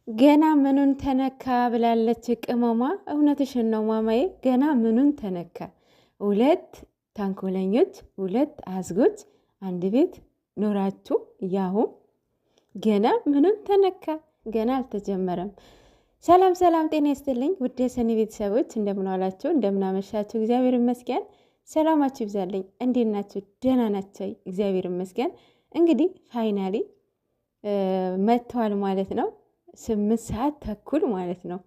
ገና ምኑን ተነካ ብላለች ቅመሟ። እውነትሽን ነው ማማዬ፣ ገና ምኑን ተነካ? ሁለት ተንኮለኞች፣ ሁለት አዝጎች አንድ ቤት ኖራችሁ ያሁ ገና ምኑን ተነካ? ገና አልተጀመረም። ሰላም ሰላም፣ ጤና ይስጥልኝ ውድ የሰኒ ቤተሰቦች፣ እንደምን ዋላችሁ? እንደምን አመሻችሁ? እግዚአብሔር ይመስገን። ሰላማችሁ ይብዛልኝ። እንዴት ናችሁ? ደህና ናቸው? እግዚአብሔር ይመስገን። እንግዲህ ፋይናሊ መጥተዋል ማለት ነው። 8 ሰዓት ተኩል ማለት ነው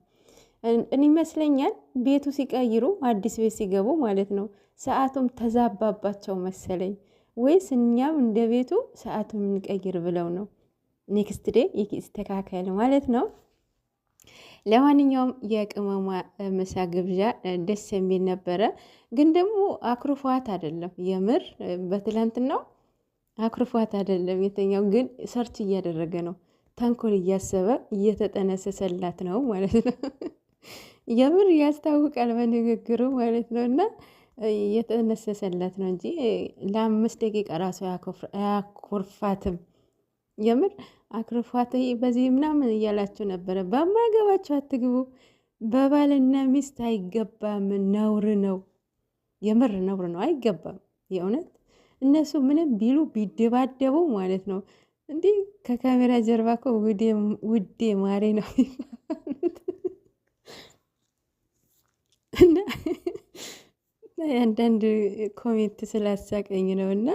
ይመስለኛል። ቤቱ ሲቀይሩ አዲስ ቤት ሲገቡ ማለት ነው። ሰዓቱም ተዛባባቸው መሰለኝ፣ ወይስ እኛም እንደ ቤቱ ሰዓቱን እንቀይር ብለው ነው። ኔክስት ዴይ ይስተካከል ማለት ነው። ለማንኛውም የቅመሟ ምሳ ግብዣ ደስ የሚል ነበረ። ግን ደግሞ አኩርፏት አይደለም፣ የምር በትላንትናው አኩርፏት አይደለም። የተኛው ግን ሰርች እያደረገ ነው፣ ተንኮል እያሰበ እየተጠነሰሰላት ነው ማለት ነው። የምር ያስታውቃል በንግግሩ ማለት ነው። እና እየተነሰሰላት ነው እንጂ ለ5 ደቂቃ ራሱ አያኮርፋትም። የምር አክርፏት በዚህ ምናምን እያላችሁ ነበረ። በማገባችሁ አትግቡ፣ በባልና ሚስት አይገባም፣ ነውር ነው። የምር ነውር ነው፣ አይገባም። የእውነት እነሱ ምንም ቢሉ ቢደባደቡ ማለት ነው። እንዲህ ከካሜራ ጀርባ እኮ ውዴ ማሬ ነው የሚባሉት። እና አንዳንድ ኮሜንት ስላሳቀኝ ነው። እና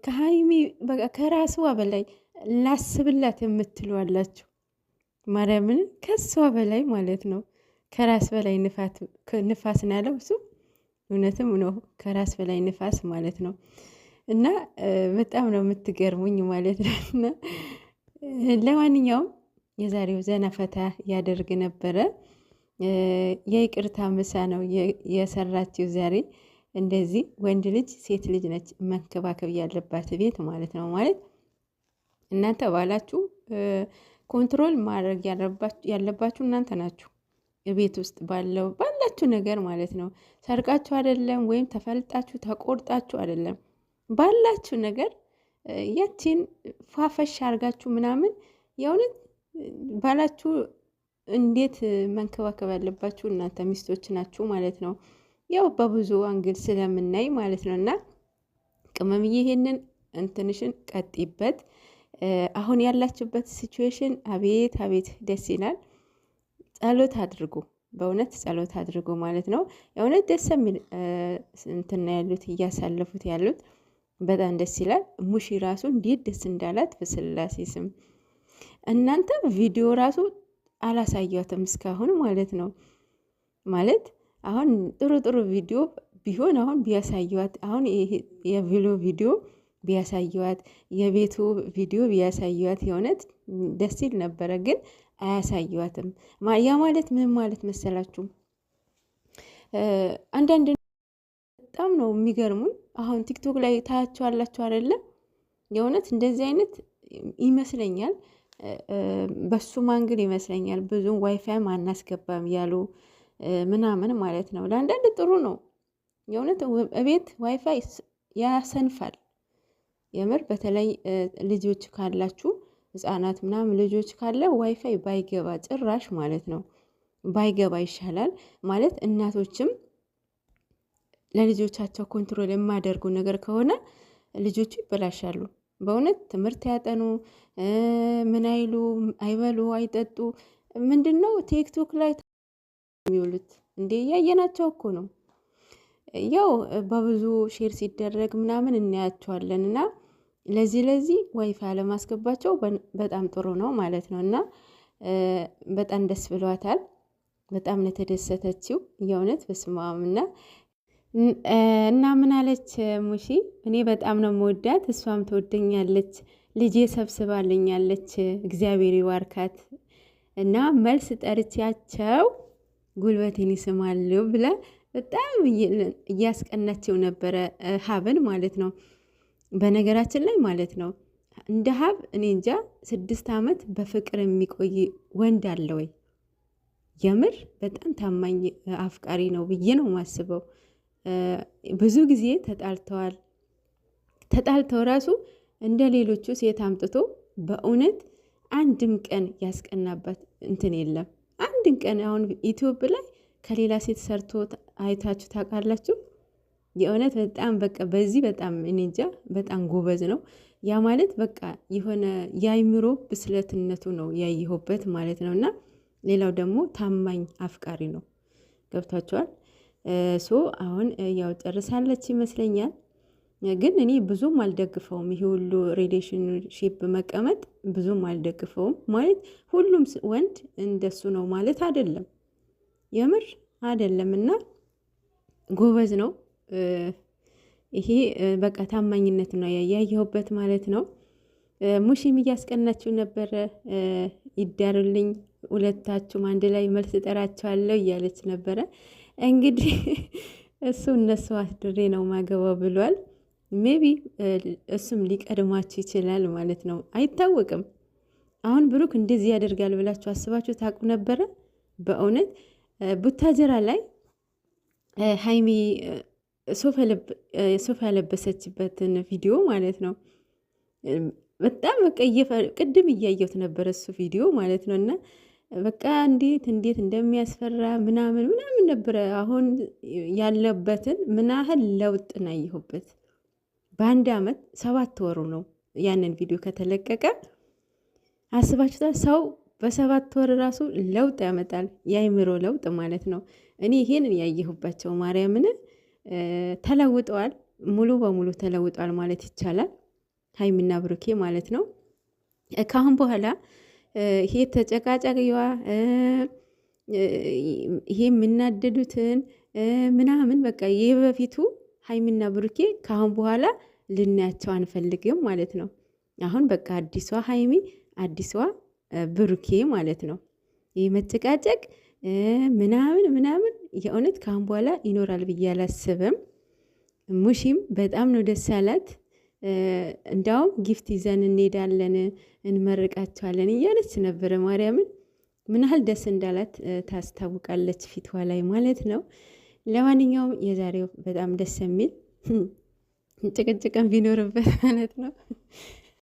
ከሀይሚ በቃ ከራስዋ በላይ ላስብላት የምትሉ አላችሁ። ማርያምን ከሷ በላይ ማለት ነው። ከራስ በላይ ንፋስ ነው ያለው እሱ። እውነትም ነው፣ ከራስ በላይ ንፋስ ማለት ነው። እና በጣም ነው የምትገርሙኝ ማለት ነው። እና ለማንኛውም የዛሬው ዘና ፈታ ያደርግ ነበረ። የይቅርታ ምሳ ነው የሰራችው ዛሬ። እንደዚህ ወንድ ልጅ ሴት ልጅ ነች መንከባከብ ያለባት ቤት ማለት ነው። ማለት እናንተ ባላችሁ ኮንትሮል ማድረግ ያለባችሁ እናንተ ናችሁ። ቤት ውስጥ ባላችሁ ነገር ማለት ነው። ሰርቃችሁ አይደለም፣ ወይም ተፈልጣችሁ ተቆርጣችሁ አይደለም። ባላችሁ ነገር ያቺን ፋፈሽ አርጋችሁ ምናምን የእውነት ባላችሁ እንዴት መንከባከብ ያለባችሁ እናንተ ሚስቶች ናችሁ ማለት ነው። ያው በብዙ አንግል ስለምናይ ማለት ነው። እና ቅመምዬ ይሄንን እንትንሽን ቀጢበት። አሁን ያላችሁበት ሲቹዌሽን አቤት አቤት ደስ ይላል። ጸሎት አድርጉ፣ በእውነት ጸሎት አድርጉ ማለት ነው። የእውነት ደስ የሚል እንትና ያሉት እያሳለፉት ያሉት በጣም ደስ ይላል። ሙሺ ራሱ እንዴት ደስ እንዳላት በስላሴ ስም። እናንተ ቪዲዮ ራሱ አላሳያትም እስካሁን ማለት ነው። ማለት አሁን ጥሩ ጥሩ ቪዲዮ ቢሆን አሁን ቢያሳዩዋት፣ አሁን ቪዲዮ ቢያሳዩዋት፣ የቤቱ ቪዲዮ ቢያሳዩዋት የእውነት ደስ ይል ነበረ። ግን አያሳዩዋትም። ያ ማለት ምን ማለት መሰላችሁ? አንዳንድ በጣም ነው የሚገርሙኝ። አሁን ቲክቶክ ላይ ታያቸዋላችሁ አይደለም? የእውነት እንደዚህ አይነት ይመስለኛል፣ በሱ ማንግል ይመስለኛል ብዙም ዋይፋይም አናስገባም ያሉ ምናምን ማለት ነው። ለአንዳንድ ጥሩ ነው የእውነት ቤት ዋይፋይ ያሰንፋል። የምር በተለይ ልጆች ካላችሁ ህጻናት ምናምን ልጆች ካለ ዋይፋይ ባይገባ ጭራሽ ማለት ነው ባይገባ ይሻላል። ማለት እናቶችም ለልጆቻቸው ኮንትሮል የማያደርጉ ነገር ከሆነ ልጆቹ ይበላሻሉ። በእውነት ትምህርት ያጠኑ ምን አይሉ አይበሉ አይጠጡ። ምንድነው ቲክቶክ ላይ የሚውሉት እንዴ? እያየናቸው እኮ ነው። ያው በብዙ ሼር ሲደረግ ምናምን እናያቸዋለን። እና ለዚህ ዋይፋይ ለማስገባቸው በጣም ጥሩ ነው ማለት ነው። እና በጣም ደስ ብሏታል። በጣም ነው የተደሰተችው የእውነት በስማም። እና ምን አለች ሙሺ? እኔ በጣም ነው መወዳት፣ እሷም ትወደኛለች፣ ልጄ ሰብስባልኛለች፣ እግዚአብሔር ይዋርካት። እና መልስ ጠርቻቸው ጉልበቴን ይስማሉ ብላ በጣም እያስቀናቸው ነበረ ሀብን ማለት ነው። በነገራችን ላይ ማለት ነው እንደ ሀብ እኔ እንጃ 6 ዓመት በፍቅር የሚቆይ ወንድ አለ ወይ? የምር በጣም ታማኝ አፍቃሪ ነው ብዬ ነው ማስበው። ብዙ ጊዜ ተጣልተው ራሱ እንደ ሌሎቹ ሴት አምጥቶ በእውነት አንድም ቀን ያስቀናበት እንትን የለም። አንድም ቀን አሁን ዩቲዩብ ላይ ከሌላ ሴት ሰርቶ አይታችሁ ታውቃላችሁ? የእውነት በጣም በቃ በዚህ በጣም እኔ እንጃ በጣም ጎበዝ ነው። ያ ማለት በቃ የሆነ የአይምሮ ብስለትነቱ ነው ያየሁበት ማለት ነው። እና ሌላው ደግሞ ታማኝ አፍቃሪ ነው። ገብቷቸዋል። ሶ አሁን ያው ጨርሳለች ይመስለኛል። ግን እኔ ብዙም አልደግፈውም። ይሄ ሁሉ ሪሌሽንሺፕ መቀመጥ ብዙም አልደግፈውም። ማለት ሁሉም ወንድ እንደሱ ነው ማለት አይደለም፣ የምር አይደለም። እና ጎበዝ ነው። ይሄ በቃ ታማኝነት ነው ያየሁበት ማለት ነው። ሙሽም እያስቀናችሁ ነበረ። ይዳሩልኝ ሁለታችሁም አንድ ላይ መልስ እጠራቸዋለሁ እያለች ነበረ። እንግዲህ እነሱ አስድሬ ነው ማገባው ብሏል። ሜቢ እሱም ሊቀድማችሁ ይችላል ማለት ነው፣ አይታወቅም። አሁን ብሩክ እንደዚህ ያደርጋል ብላችሁ አስባችሁ ታውቁ ነበረ? በእውነት ቡታጀራ ላይ ሀይሚ ሶፋ ያለበሰችበትን ቪዲዮ ማለት ነው። በጣም በቃ ቅድም እያየሁት ነበረ እሱ ቪዲዮ ማለት ነው። እና በቃ እንዴት እንደሚያስፈራ ምናምን ነበረ። አሁን ያለበትን ምን ያህል ለውጥ ናየሁበት። በአንድ አመት 7 ወሩ ነው ያንን ቪዲዮ ከተለቀቀ። አስባችሁታል? ሰው በ7 ወር ራሱ ለውጥ ያመጣል፣ የአይምሮ ለውጥ ማለት ነው። እኔ ይሄንን ያየሁባቸው ማርያምን ተለውጠዋል፣ ሙሉ በሙሉ ተለውጠዋል ማለት ይቻላል። ሀይሚና ብሩኬ ማለት ነው። ካሁን በኋላ ይሄ ተጨቃጫቂዋ ይሄ የምናደዱትን ምናምን በቃ ይህ በፊቱ ሀይሚና ብሩኬ ካሁን በኋላ ልናያቸው አንፈልግም ማለት ነው። አሁን በቃ አዲሷ ሀይሚ አዲሷ ብሩኬ ማለት ነው። ይህ መጨቃጨቅ ምናምን የእውነት ካሁን በኋላ ይኖራል ብዬ አላስብም። ሙሺም በጣም ነው ደስ ያላት። እንዳውም ጊፍት ይዘን እንሄዳለን እንመርቃቸዋለን እያለች ነበረ። ማርያምን ምን ያህል ደስ እንዳላት ታስታውቃለች ፊቷ ላይ ማለት ነው። ለማንኛውም የዛሬው በጣም ደስ የሚል ጭቅጭቅን ቢኖርበት ማለት ነው።